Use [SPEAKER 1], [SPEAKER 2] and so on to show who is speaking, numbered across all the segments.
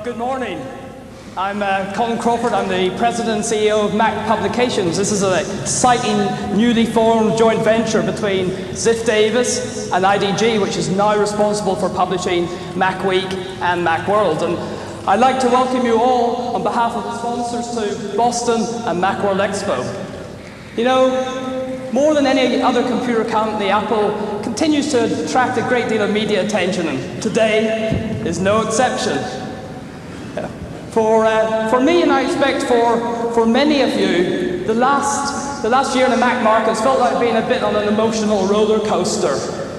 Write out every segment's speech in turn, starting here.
[SPEAKER 1] Good morning. I'm Colin Crawford. I'm the President and CEO of Mac Publications. This is an exciting, newly formed joint venture between Ziff Davis and IDG, which is now responsible for publishing Macweek and Macworld. And I'd like to welcome you all on behalf of the sponsors to Boston and MacWorld Expo. You know, more than any other computer company, Apple continues to attract a great deal of media attention, and today is no exception. For me, and I expect for many of you, the last year in the Mac market has felt like being a bit on an emotional roller coaster.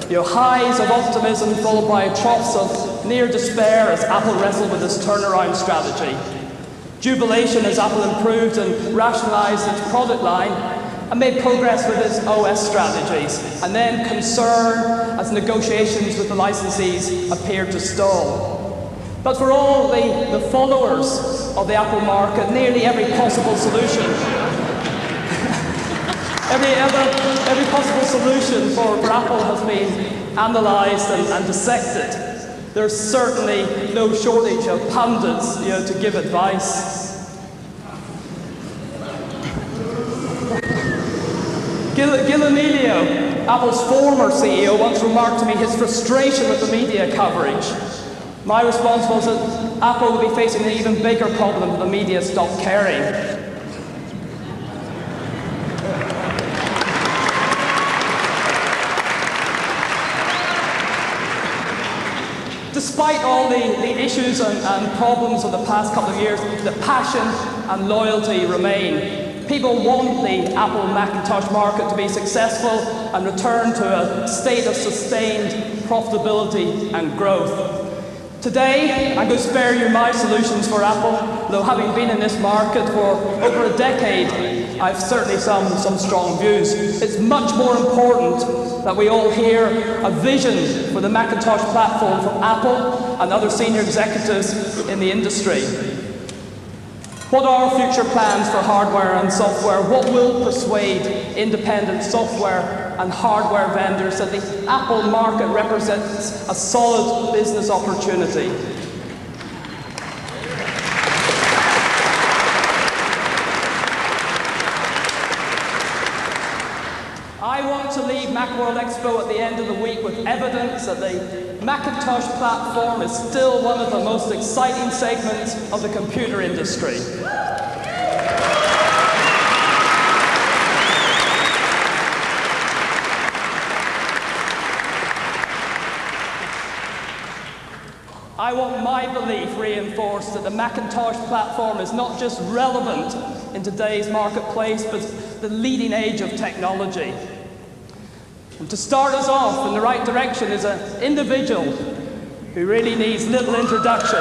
[SPEAKER 1] You know, highs of optimism followed by troughs of near despair as Apple wrestled with its turnaround strategy. Jubilation as Apple improved and rationalized its product line and made progress with its OS strategies, and then concern as negotiations with the licensees appeared to stall. But for all the followers of the Apple market, nearly every possible solution, every possible solution for Apple has been analyzed and dissected. There's certainly no shortage of pundits, to give advice. Gil Amelio, Apple's former CEO, once remarked to me his frustration with the media coverage. My response was that Apple would be facing an even bigger problem if the media stopped caring. Despite all the issues and problems of the past couple of years, the passion and loyalty remain. People want the Apple Macintosh market to be successful and return to a state of sustained profitability and growth. Today, I'm going to spare you my solutions for Apple, though having been in this market for over a decade, I've certainly some strong views. It's much more important that we all hear a vision for the Macintosh platform from Apple and other senior executives in the industry. What are future plans for hardware and software? What will persuade independent software and hardware vendors that the Apple market represents a solid business opportunity? I want to leave MacWorld Expo at the end of the week with evidence that the Macintosh platform is still one of the most exciting segments of the computer industry. I want my belief reinforced that the Macintosh platform is not just relevant in today's marketplace, but the leading edge of technology. And to start us off in the right direction is an individual who really needs little introduction.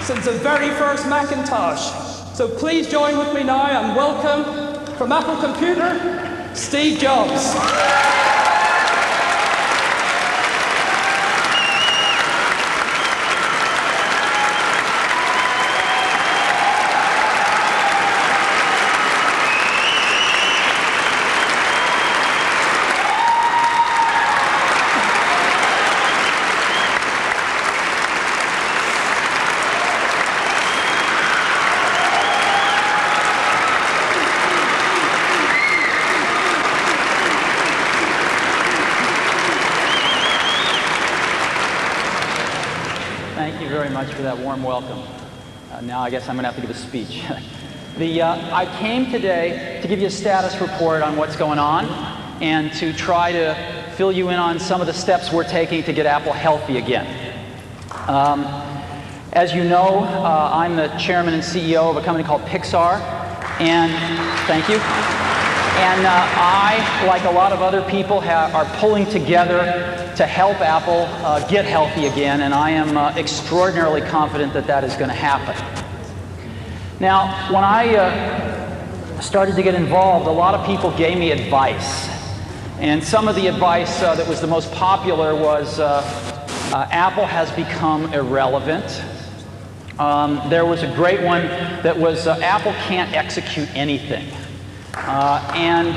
[SPEAKER 1] Since the very first Macintosh. So please join with me now and welcome from Apple Computer, Steve Jobs.
[SPEAKER 2] Thank you very much for that warm welcome. Now I guess I'm going to have to give a speech. I came today to give you a status report on what's going on and to try to fill you in on some of the steps we're taking to get Apple healthy again. As you know, I'm the chairman and CEO of a company called Pixar, and thank you. And I, like a lot of other people, are pulling together to help Apple get healthy again, and I am extraordinarily confident that that is going to happen. Now, when I started to get involved, a lot of people gave me advice. And some of the advice that was the most popular was Apple has become irrelevant. There was a great one that was Apple can't execute anything. And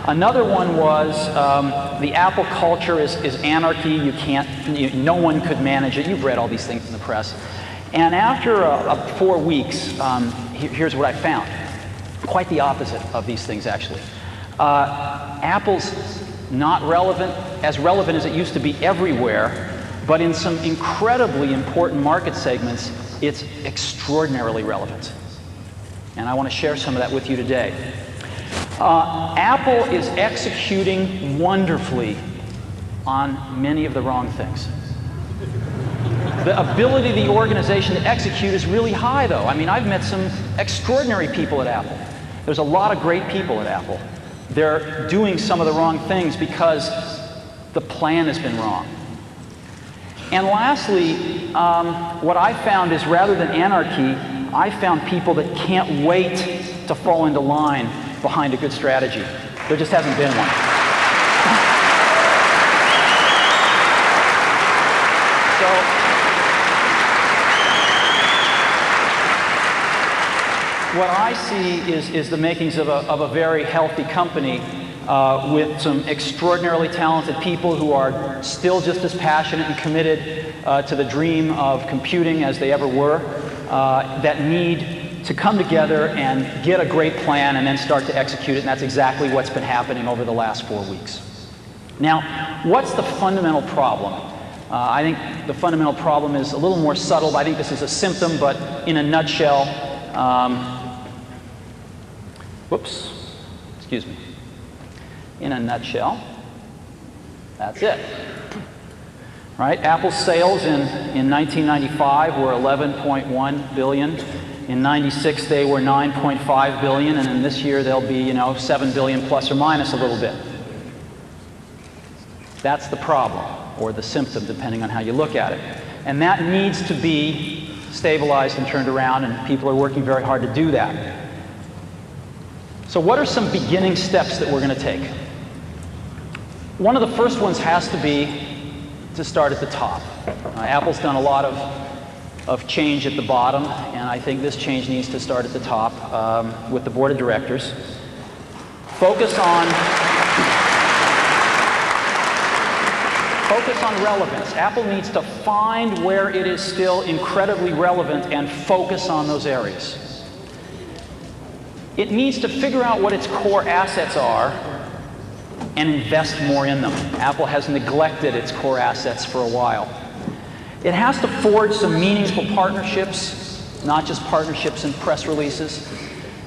[SPEAKER 2] another one was the Apple culture is anarchy. You can't, no one could manage it. You've read all these things in the press. And after 4 weeks, here's what I found. Quite the opposite of these things, actually. Apple's not relevant, as relevant as it used to be everywhere, but in some incredibly important market segments, it's extraordinarily relevant. And I want to share some of that with you today. Apple is executing wonderfully on many of the wrong things. The ability of the organization to execute is really high, though. I mean, I've met some extraordinary people at Apple. There's a lot of great people at Apple. They're doing some of the wrong things because the plan has been wrong. And lastly, what I found is rather than anarchy, I found people that can't wait to fall into line behind a good strategy. There just hasn't been one. What I see is the makings of a very healthy company with some extraordinarily talented people who are still just as passionate and committed to the dream of computing as they ever were, that need to come together and get a great plan and then start to execute it, and that's exactly what's been happening over the last 4 weeks. Now, what's the fundamental problem? I think the fundamental problem is a little more subtle. I think this is a symptom, but in a nutshell, whoops, excuse me. In a nutshell, that's it. Right? Apple's sales in 1995 were 11.1 billion. In 96 they were 9.5 billion, and in this year they'll be, 7 billion plus or minus a little bit. That's the problem, or the symptom, depending on how you look at it. And that needs to be stabilized and turned around, and people are working very hard to do that. So what are some beginning steps that we're going to take? One of the first ones has to be to start at the top. Apple's done a lot of change at the bottom, and I think this change needs to start at the top with the board of directors. Focus on relevance. Apple needs to find where it is still incredibly relevant and focus on those areas. It needs to figure out what its core assets are and invest more in them. Apple has neglected its core assets for a while. It has to forge some meaningful partnerships, not just partnerships and press releases.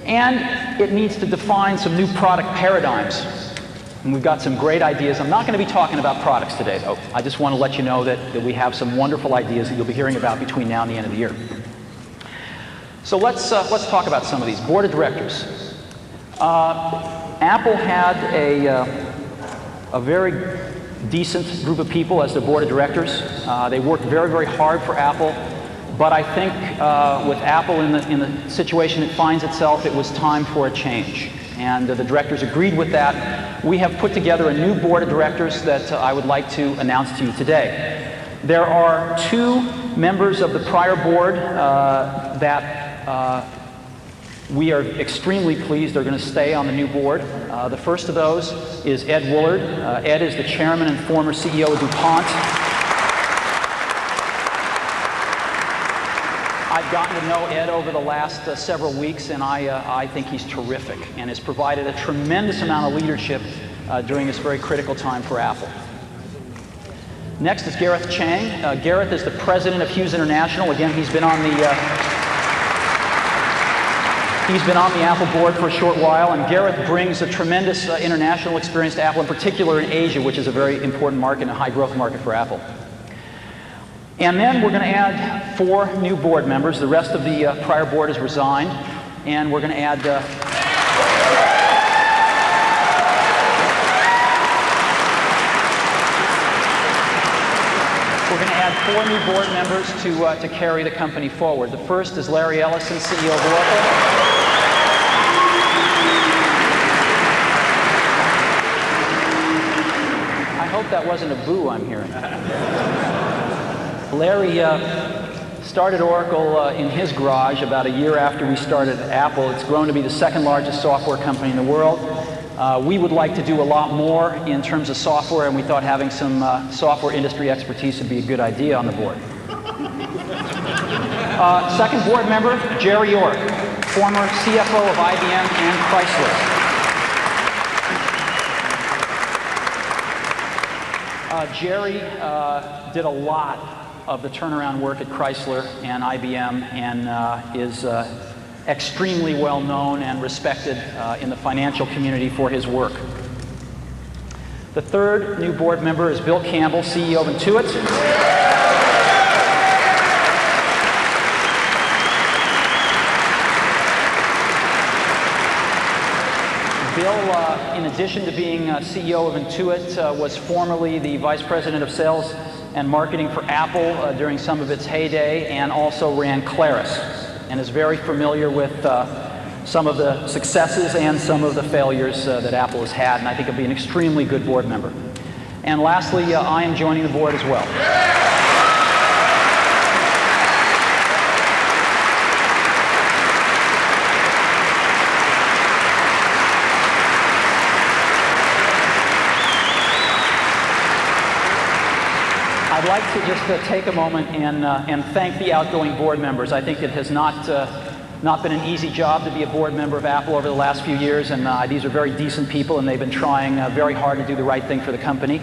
[SPEAKER 2] And it needs to define some new product paradigms. And we've got some great ideas. I'm not going to be talking about products today, though. I just want to let you know that we have some wonderful ideas that you'll be hearing about between now and the end of the year. So let's talk about some of these. Board of directors. Apple had a very decent group of people as their board of directors. They worked very, very hard for Apple. But I think with Apple in the situation it finds itself, it was time for a change. And the directors agreed with that. We have put together a new board of directors that I would like to announce to you today. There are 2 members of the prior board that we are extremely pleased are going to stay on the new board. The first of those is Ed Woolard. Ed is the chairman and former CEO of DuPont. I've gotten to know Ed over the last several weeks, and I think he's terrific and has provided a tremendous amount of leadership during this very critical time for Apple. Next is Gareth Chang. Gareth is the president of Hughes International. Again, he's been on the Apple board for a short while, and Gareth brings a tremendous international experience to Apple, in particular in Asia, which is a very important market and a high-growth market for Apple. And then we're going to add 4 new board members. The rest of the prior board has resigned, and we're going to add add 4 new board members to carry the company forward. The first is Larry Ellison, CEO of Oracle. I hope that wasn't a boo I'm hearing. Larry started Oracle in his garage about a year after we started Apple. It's grown to be the second largest software company in the world. We would like to do a lot more in terms of software, and we thought having some software industry expertise would be a good idea on the board. Second board member, Jerry York, former CFO of IBM and Chrysler. Jerry did a lot of the turnaround work at Chrysler and IBM and is extremely well known and respected in the financial community for his work. The third new board member is Bill Campbell, CEO of Intuit. Bill, in addition to being CEO of Intuit, was formerly the Vice President of Sales and Marketing for Apple during some of its heyday, and also ran Claris, and is very familiar with some of the successes and some of the failures that Apple has had, and I think it'll be an extremely good board member. And lastly, I am joining the board as well. I'd like to just take a moment and thank the outgoing board members. I think it has not been an easy job to be a board member of Apple over the last few years, and these are very decent people, and they've been trying very hard to do the right thing for the company.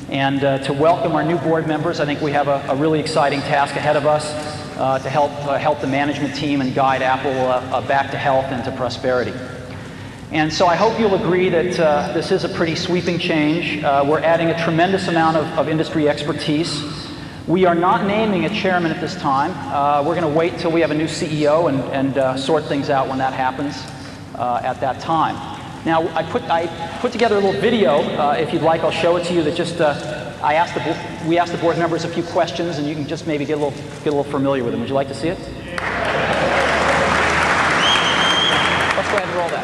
[SPEAKER 2] And to welcome our new board members, I think we have a really exciting task ahead of us to help the management team and guide Apple back to health and to prosperity. And so I hope you'll agree that this is a pretty sweeping change. We're adding a tremendous amount of industry expertise. We are not naming a chairman at this time. We're going to wait till we have a new CEO and sort things out when that happens at that time. Now, I put together a little video. If you'd like, I'll show it to you. That just we asked the board members a few questions, and you can just maybe get a little familiar with them. Would you like to see it? Let's go ahead and roll that.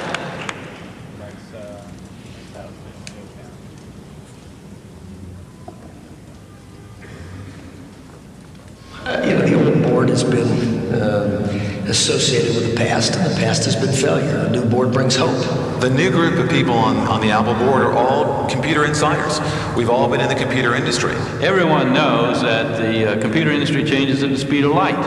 [SPEAKER 3] The old board has been associated with the past, and the past has been failure. A new board brings hope.
[SPEAKER 4] The new group of people on the Apple board are all computer insiders. We've all been in the computer industry.
[SPEAKER 5] Everyone knows that the computer industry changes at the speed of light.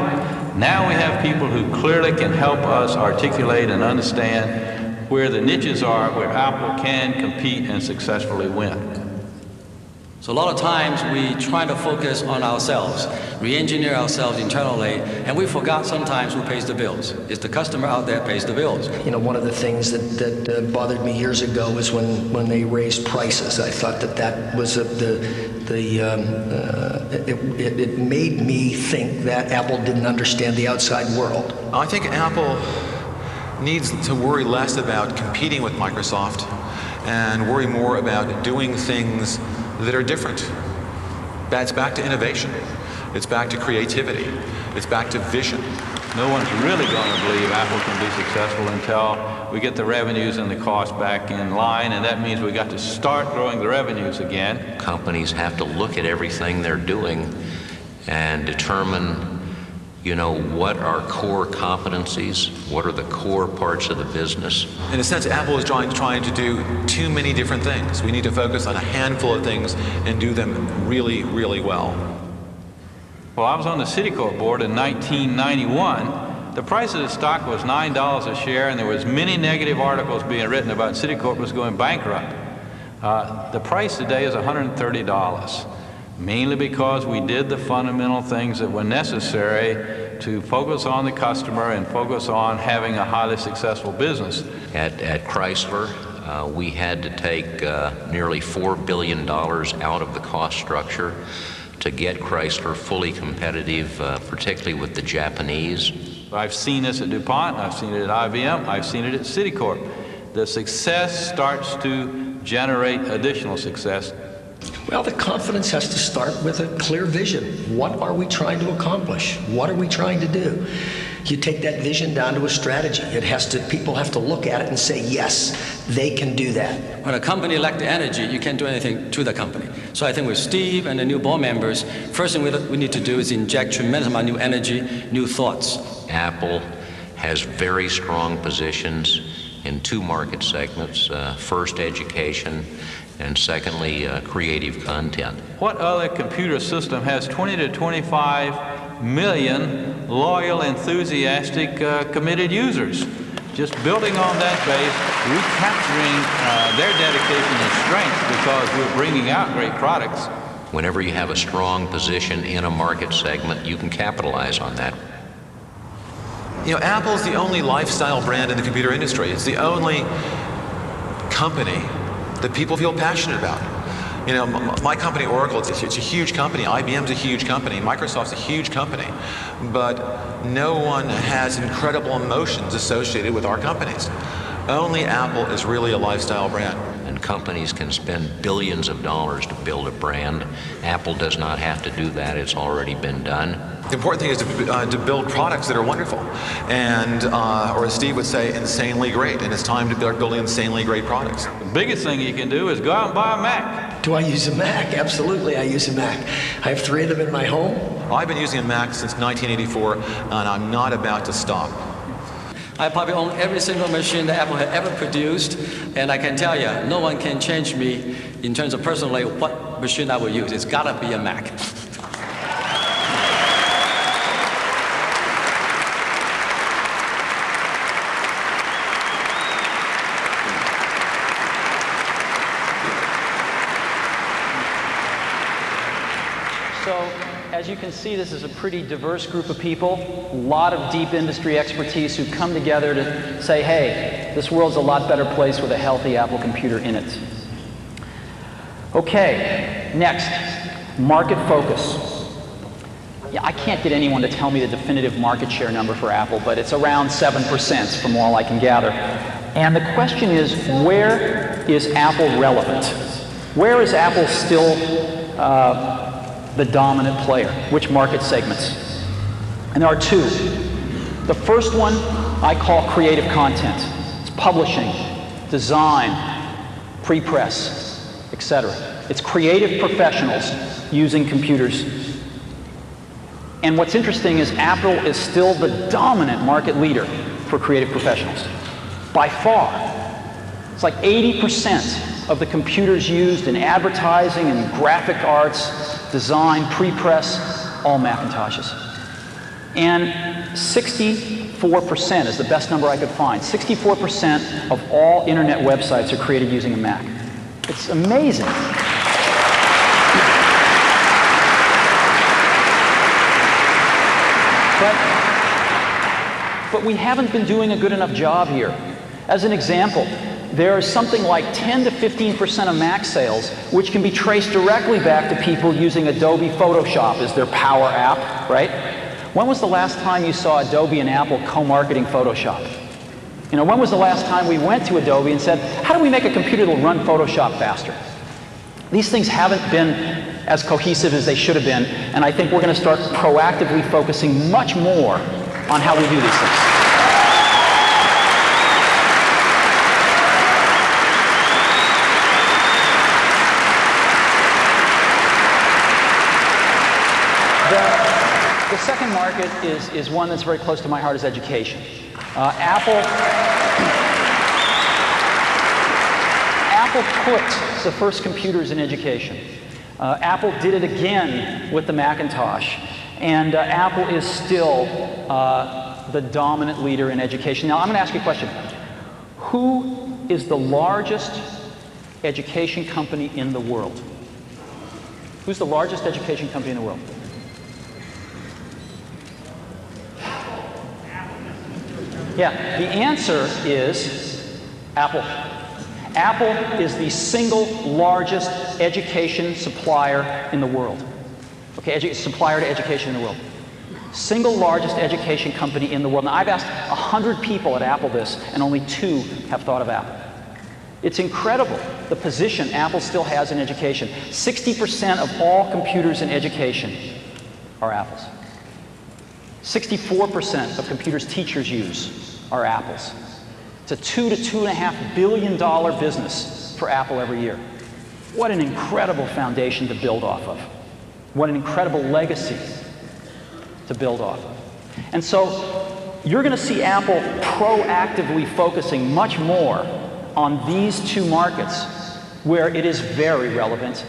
[SPEAKER 5] Now we have people who clearly can help us articulate and understand where the niches are, where Apple can compete and successfully win.
[SPEAKER 6] So a lot of times we try to focus on ourselves, re-engineer ourselves internally, and we forgot sometimes who pays the bills. It's the customer out there pays the bills.
[SPEAKER 3] One of the things that bothered me years ago was when they raised prices. I thought that was it made me think that Apple didn't understand the outside world.
[SPEAKER 4] I think Apple needs to worry less about competing with Microsoft and worry more about doing things that are different. That's back to innovation. It's back to creativity. It's back to vision.
[SPEAKER 5] No one's really going to believe Apple can be successful until we get the revenues and the costs back in line, and that means we got to start growing the revenues again.
[SPEAKER 7] Companies have to look at everything they're doing and determine, what are core competencies, what are the core parts of the business.
[SPEAKER 4] In a sense, Apple is trying to do too many different things. We need to focus on a handful of things and do them really, really well.
[SPEAKER 5] Well, I was on the Citicorp board in 1991. The price of the stock was $9 a share, and there was many negative articles being written about Citicorp was going bankrupt. The price today is $130. Mainly because we did the fundamental things that were necessary to focus on the customer and focus on having a highly successful business.
[SPEAKER 7] At Chrysler, we had to take nearly $4 billion out of the cost structure to get Chrysler fully competitive, particularly with the Japanese.
[SPEAKER 5] I've seen this at DuPont, I've seen it at IBM, I've seen it at Citicorp. The success starts to generate additional success.
[SPEAKER 3] Well, the confidence has to start with a clear vision. What are we trying to accomplish? What are we trying to do? You take that vision down to a strategy. People have to look at it and say, yes, they can do that.
[SPEAKER 6] When a company lacks the energy, you can't do anything to the company. So I think with Steve and the new board members, first thing we need to do is inject tremendous amount of new energy, new thoughts.
[SPEAKER 7] Apple has very strong positions in two market segments. First, education, and secondly, creative content.
[SPEAKER 5] What other computer system has 20 to 25 million loyal, enthusiastic, committed users? Just building on that base, recapturing their dedication and strength because we're bringing out great products.
[SPEAKER 7] Whenever you have a strong position in a market segment, you can capitalize on that.
[SPEAKER 4] You know, Apple's the only lifestyle brand in the computer industry. It's the only company that people feel passionate about. You know, my company, Oracle, it's a huge company. IBM's a huge company. Microsoft's a huge company. But no one has incredible emotions associated with our companies. Only Apple is really a lifestyle brand.
[SPEAKER 7] And companies can spend billions of dollars to build a brand. Apple does not have to do that. It's already been done.
[SPEAKER 4] The important thing is to build products that are wonderful and, or as Steve would say, insanely great. And it's time to start building insanely great products.
[SPEAKER 5] The biggest thing you can do is go out and buy a Mac.
[SPEAKER 3] Do I use a Mac? Absolutely, I use a Mac. I have 3 of them in my home.
[SPEAKER 4] I've been using a Mac since 1984, and I'm not about to stop.
[SPEAKER 6] I probably own every single machine that Apple had ever produced, and I can tell you, no one can change me in terms of personally what machine I will use. It's got to be a Mac.
[SPEAKER 2] As you can see, this is a pretty diverse group of people, a lot of deep industry expertise who come together to say, hey, this world's a lot better place with a healthy Apple computer in it. Okay, next, market focus. Yeah, I can't get anyone to tell me the definitive market share number for Apple, but it's around 7% from all I can gather. And the question is, where is Apple relevant? Where is Apple still the dominant player? Which market segments? And there are 2. The first one I call creative content. It's publishing, design, pre-press, etc. It's creative professionals using computers. And what's interesting is Apple is still the dominant market leader for creative professionals. By far. It's like 80% of the computers used in advertising and graphic arts, design, pre-press, all Macintoshes. And 64% is the best number I could find. 64% of all internet websites are created using a Mac. It's amazing. But we haven't been doing a good enough job here. As an example, there is something like 10 to 15% of Mac sales which can be traced directly back to people using Adobe Photoshop as their power app, right? When was the last time you saw Adobe and Apple co-marketing Photoshop? You know, when was the last time we went to Adobe and said, how do we make a computer that will run Photoshop faster? These things haven't been as cohesive as they should have been, and I think we're going to start proactively focusing much more on how we do these things. The second market is one that's very close to my heart, is education. Apple put the first computers in education. Apple did it again with the Macintosh. And Apple is still the dominant leader in education. Now, I'm going to ask you a question. Who is the largest education company in the world? Who's the largest education company in the world? Yeah, the answer is Apple. Apple is the single largest education supplier in the world. Okay, supplier to education in the world. Single largest education company in the world. Now, I've asked 100 people at Apple this, and only 2 have thought of Apple. It's incredible the position Apple still has in education. 60% of all computers in education are Apple's. 64% of computers teachers use are Apple's. It's a $2 to $2.5 billion business for Apple every year. What an incredible foundation to build off of. What an incredible legacy to build off of. And so you're going to see Apple proactively focusing much more on these two markets where it is very relevant,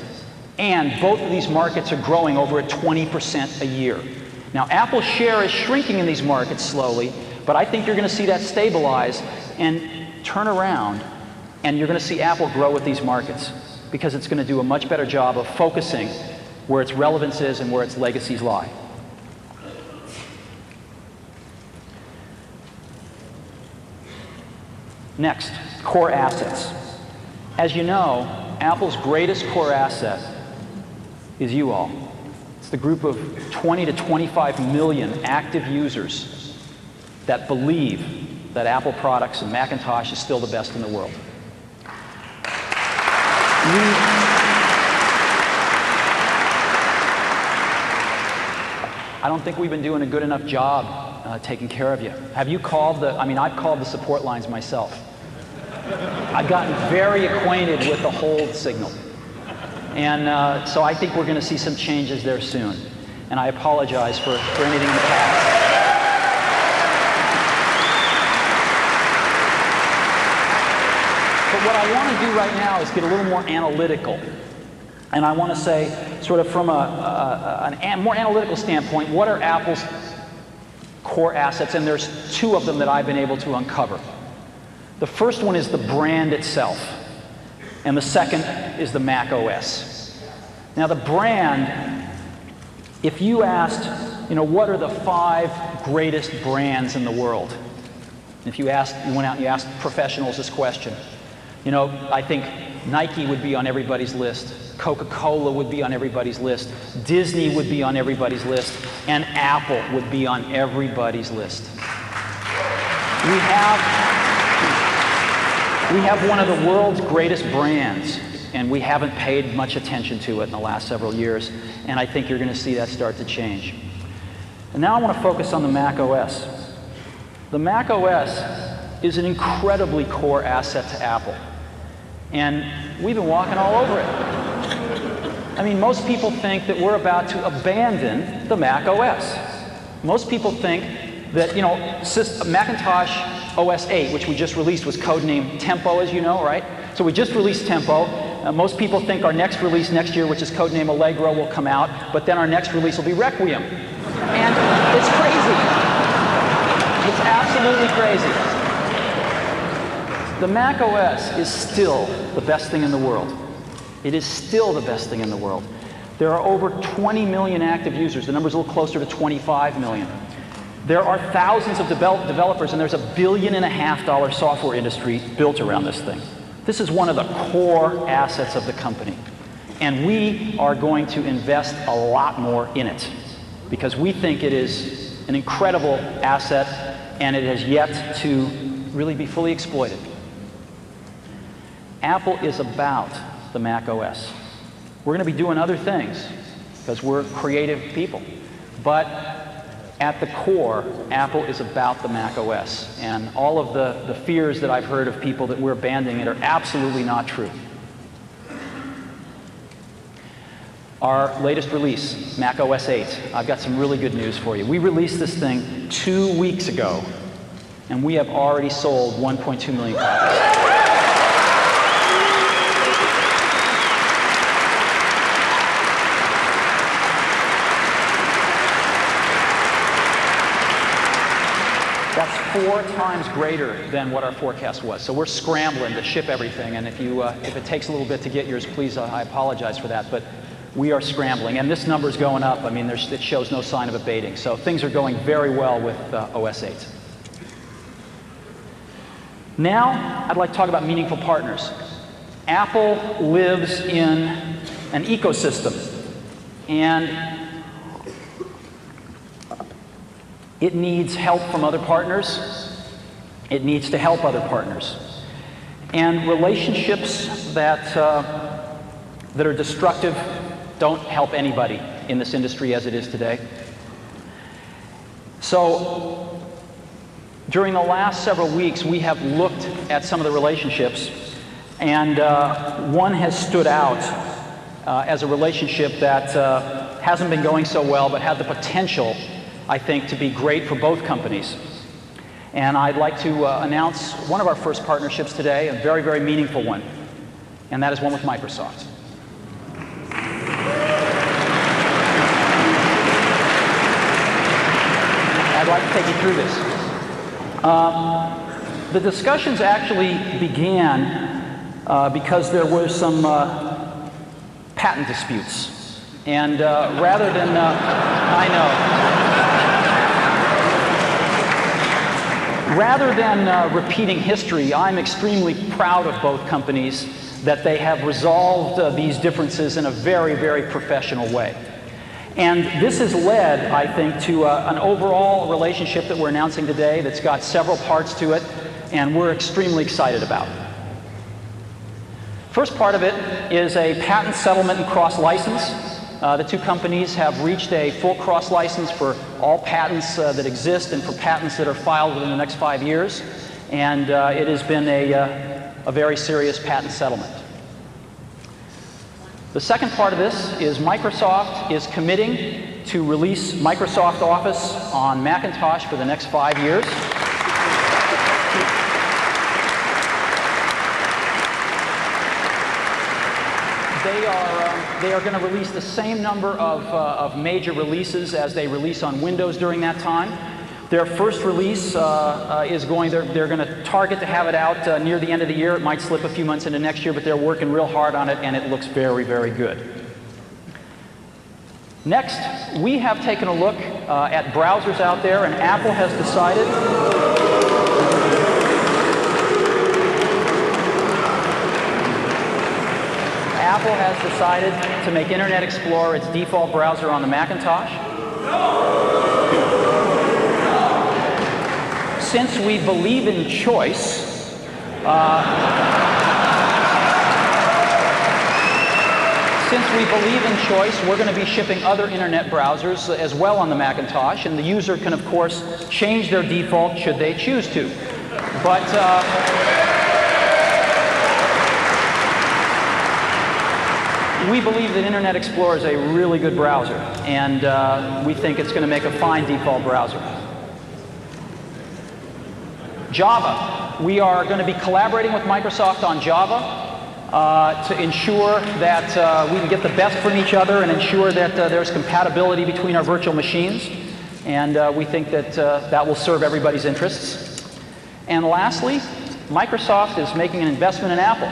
[SPEAKER 2] and both of these markets are growing over at 20% a year. Now, Apple's share is shrinking in these markets slowly, but I think you're going to see that stabilize and turn around, and you're going to see Apple grow with these markets because it's going to do a much better job of focusing where its relevance is and where its legacies lie. Next, core assets. As you know, Apple's greatest core asset is you all. It's the group of 20 to 25 million active users that believe that Apple products and Macintosh is still the best in the world. I don't think we've been doing a good enough job taking care of you. Have you called I've called the support lines myself. I've gotten very acquainted with the hold signal. And so I think we're going to see some changes there soon. And I apologize for anything in the past. But what I want to do right now is get a little more analytical. And I want to say, sort of from a more analytical standpoint, what are Apple's core assets? And there's two of them that I've been able to uncover. The first one is the brand itself, and the second is the Mac OS. Now, the brand, if you asked, what are the 5 greatest brands in the world? If you went out and you asked professionals this question, I think Nike would be on everybody's list, Coca-Cola would be on everybody's list, Disney would be on everybody's list, and Apple would be on everybody's list. We have one of the world's greatest brands, and we haven't paid much attention to it in the last several years, and I think you're going to see that start to change. And now I want to focus on the Mac OS. The Mac OS is an incredibly core asset to Apple, and we've been walking all over it. Most people think that we're about to abandon the Mac OS. Most people think that, Macintosh OS 8, which we just released, was codenamed Tempo, as you know, right? So we just released Tempo. Most people think our next release next year, which is codenamed Allegro, will come out, but then our next release will be Requiem. And it's crazy. It's absolutely crazy. The Mac OS is still the best thing in the world. It is still the best thing in the world. There are over 20 million active users. The number's a little closer to 25 million. There are thousands of developers, and there's $1.5 billion software industry built around this thing. This is one of the core assets of the company. And we are going to invest a lot more in it because we think it is an incredible asset and it has yet to really be fully exploited. Apple is about the Mac OS. We're going to be doing other things because we're creative people. But at the core, Apple is about the Mac OS. And all of the fears that I've heard of people that we're abandoning it are absolutely not true. Our latest release, Mac OS 8, I've got some really good news for you. We released this thing 2 weeks ago, and we have already sold 1.2 million copies. That's 4 times greater than what our forecast was. So we're scrambling to ship everything, and if it takes a little bit to get yours, please, I apologize for that, but we are scrambling, and this number's going up. It shows no sign of abating. So things are going very well with OS 8. Now, I'd like to talk about meaningful partners. Apple lives in an ecosystem, and it needs help from other partners. It needs to help other partners. And relationships that are destructive don't help anybody in this industry as it is today. So during the last several weeks, we have looked at some of the relationships, and one has stood out as a relationship that hasn't been going so well, but had the potential, I think, to be great for both companies. And I'd like to announce one of our first partnerships today, a very, very meaningful one, and that is one with Microsoft. I'd like to take you through this. The discussions actually began because there were some patent disputes. And rather than, I know, rather than repeating history, I'm extremely proud of both companies that they have resolved these differences in a very, very professional way. And this has led, I think, to an overall relationship that we're announcing today that's got several parts to it, and we're extremely excited about. First part of it is a patent settlement and cross-license. The two companies have reached a full cross-license for all patents that exist and for patents that are filed within the next 5 years, and it has been a very serious patent settlement. The second part of this is Microsoft is committing to release Microsoft Office on Macintosh for the next 5 years. They are going to release the same number of major releases as they release on Windows during that time. Their first release is they're going to target to have it out near the end of the year. It might slip a few months into next year, but they're working real hard on it, and it looks very, very good. Next, we have taken a look at browsers out there, and Apple has decided to make Internet Explorer its default browser on the Macintosh. Since we believe in choice, we're going to be shipping other Internet browsers as well on the Macintosh, and the user can, of course, change their default should they choose to. But we believe that Internet Explorer is a really good browser, and we think it's going to make a fine default browser. Java. We are going to be collaborating with Microsoft on Java to ensure that we can get the best from each other and ensure that there's compatibility between our virtual machines. And we think that that will serve everybody's interests. And lastly, Microsoft is making an investment in Apple.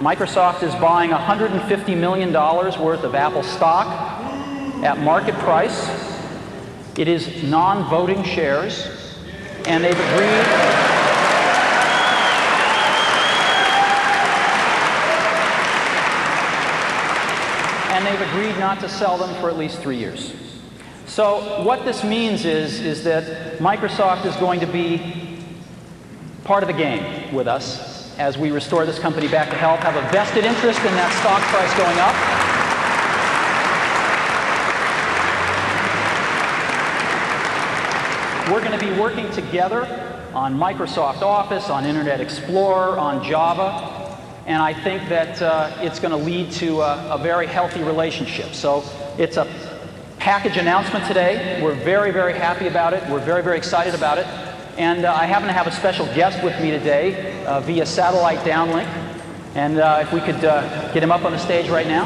[SPEAKER 2] Microsoft is buying $150 million worth of Apple stock at market price. It is non-voting shares, and they've agreed not to sell them for at least 3 years. So what this means is that Microsoft is going to be part of the game with us as we restore this company back to health, have a vested interest in that stock price going up. We're going to be working together on Microsoft Office, on Internet Explorer, on Java, and I think that it's going to lead to a very healthy relationship. So it's a package announcement today. We're very, very happy about it. We're very, very excited about it. And I happen to have a special guest with me today via satellite downlink. And if we could get him up on the stage right now.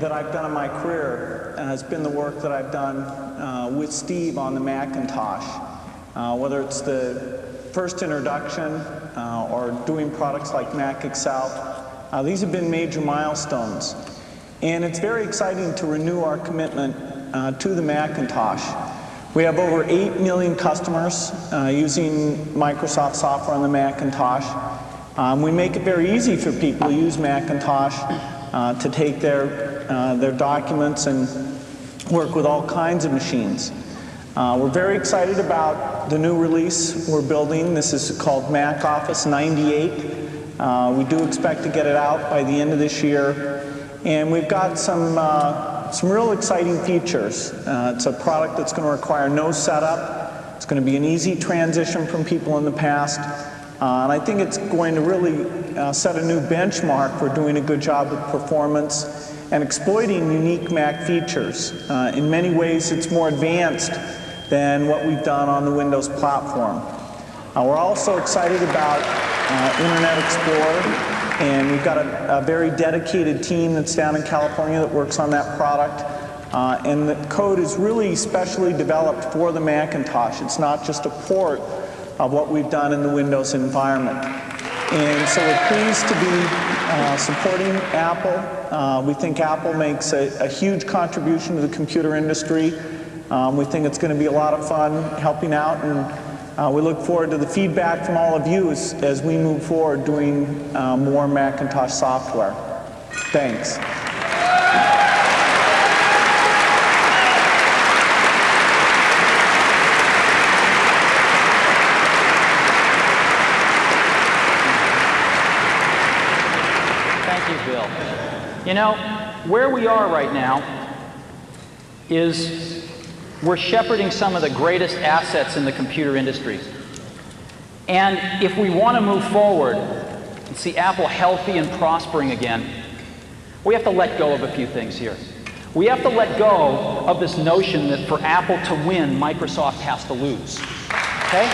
[SPEAKER 8] that I've done in my career has been the work that I've done with Steve on the Macintosh. whether it's the first introduction or doing products like Mac Excel. These have been major milestones. And it's very exciting to renew our commitment to the Macintosh. We have over 8 million customers using Microsoft software on the Macintosh. We make it very easy for people to use Macintosh to take their documents and work with all kinds of machines. We're very excited about the new release we're building. This is called Mac Office 98. We do expect to get it out by the end of this year. And we've got some real exciting features. It's a product that's going to require no setup. It's going to be an easy transition from people in the past. And I think it's going to really set a new benchmark for doing a good job with performance and exploiting unique Mac features. In many ways, it's more advanced than what we've done on the Windows platform. We're also excited about Internet Explorer. And we've got a very dedicated team that's down in California that works on that product. And the code is really specially developed for the Macintosh. It's not just a port of what we've done in the Windows environment. And so we're pleased to be supporting Apple. We think Apple makes a huge contribution to the computer industry. We think it's going to be a lot of fun helping out, and we look forward to the feedback from all of you as we move forward doing more Macintosh software. Thanks.
[SPEAKER 2] Thank you, Bill. You know, where we are right now is we're shepherding some of the greatest assets in the computer industry. And if we want to move forward and see Apple healthy and prospering again, we have to let go of a few things here. We have to let go of this notion that for Apple to win, Microsoft has to lose. Okay?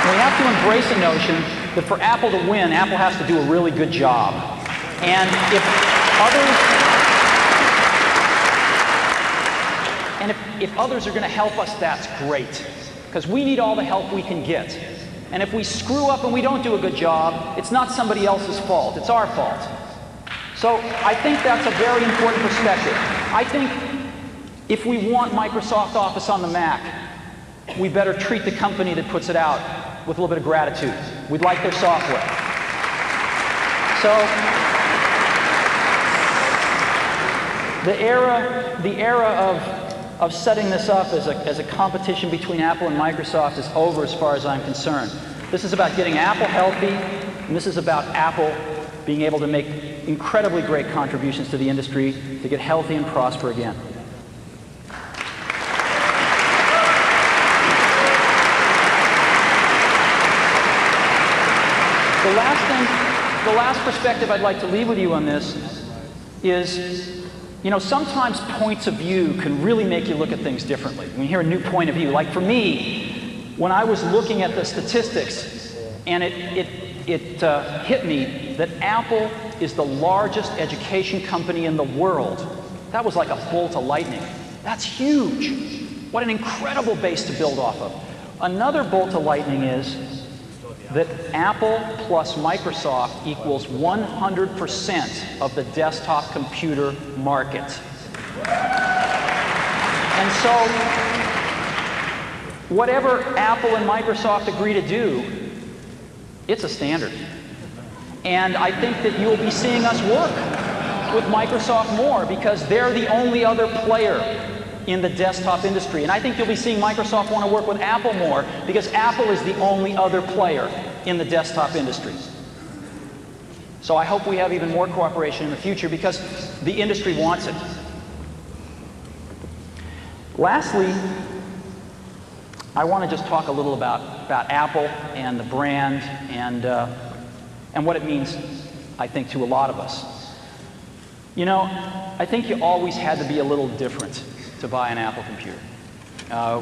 [SPEAKER 2] We have to embrace a notion that for Apple to win, Apple has to do a really good job. And if others are going to help us, that's great. Because we need all the help we can get. And if we screw up and we don't do a good job, it's not somebody else's fault, it's our fault. So I think that's a very important perspective. I think if we want Microsoft Office on the Mac, we better treat the company that puts it out with a little bit of gratitude. We'd like their software. So the era of setting this up as a competition between Apple and Microsoft is over as far as I'm concerned. This is about getting Apple healthy, and this is about Apple being able to make incredibly great contributions to the industry to get healthy and prosper again. The last perspective I'd like to leave with you on this is, you know, sometimes points of view can really make you look at things differently. When you hear a new point of view, like for me, when I was looking at the statistics, and it hit me that Apple is the largest education company in the world. That was like a bolt of lightning. That's huge. What an incredible base to build off of. Another bolt of lightning is that Apple plus Microsoft equals 100% of the desktop computer market. And so, whatever Apple and Microsoft agree to do, it's a standard. And I think that you'll be seeing us work with Microsoft more because they're the only other player in the desktop industry. And I think you'll be seeing Microsoft want to work with Apple more because Apple is the only other player in the desktop industry. So I hope we have even more cooperation in the future because the industry wants it. Lastly, I want to just talk a little about Apple and the brand and what it means, I think, to a lot of us. You know, I think you always had to be a little different to buy an Apple computer.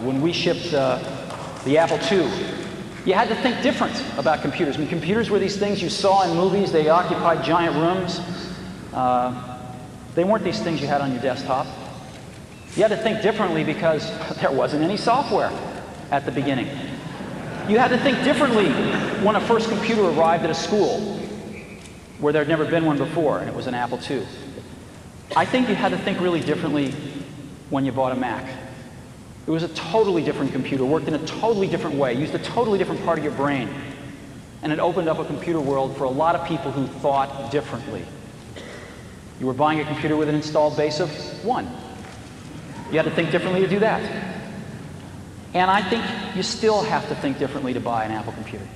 [SPEAKER 2] When we shipped the Apple II, you had to think different about computers. I mean, computers were these things you saw in movies. They occupied giant rooms. They weren't these things you had on your desktop. You had to think differently because there wasn't any software at the beginning. You had to think differently when a first computer arrived at a school where there had never been one before, and it was an Apple II. I think you had to think really differently when you bought a Mac. It was a totally different computer, worked in a totally different way, used a totally different part of your brain, and it opened up a computer world for a lot of people who thought differently. You were buying a computer with an installed base of 1. You had to think differently to do that. And I think you still have to think differently to buy an Apple computer.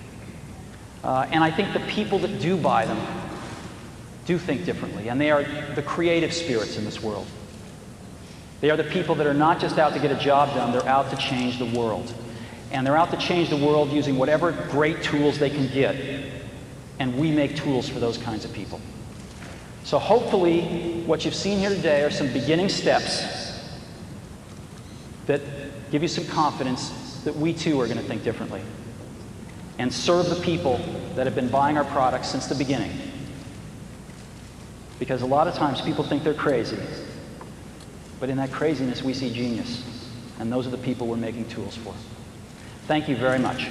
[SPEAKER 2] And I think the people that do buy them do think differently, and they are the creative spirits in this world. They are the people that are not just out to get a job done, they're out to change the world. And they're out to change the world using whatever great tools they can get. And we make tools for those kinds of people. So hopefully, what you've seen here today are some beginning steps that give you some confidence that we too are going to think differently and serve the people that have been buying our products since the beginning. Because a lot of times people think they're crazy, but in that craziness we see genius, and those are the people we're making tools for. Thank you very much.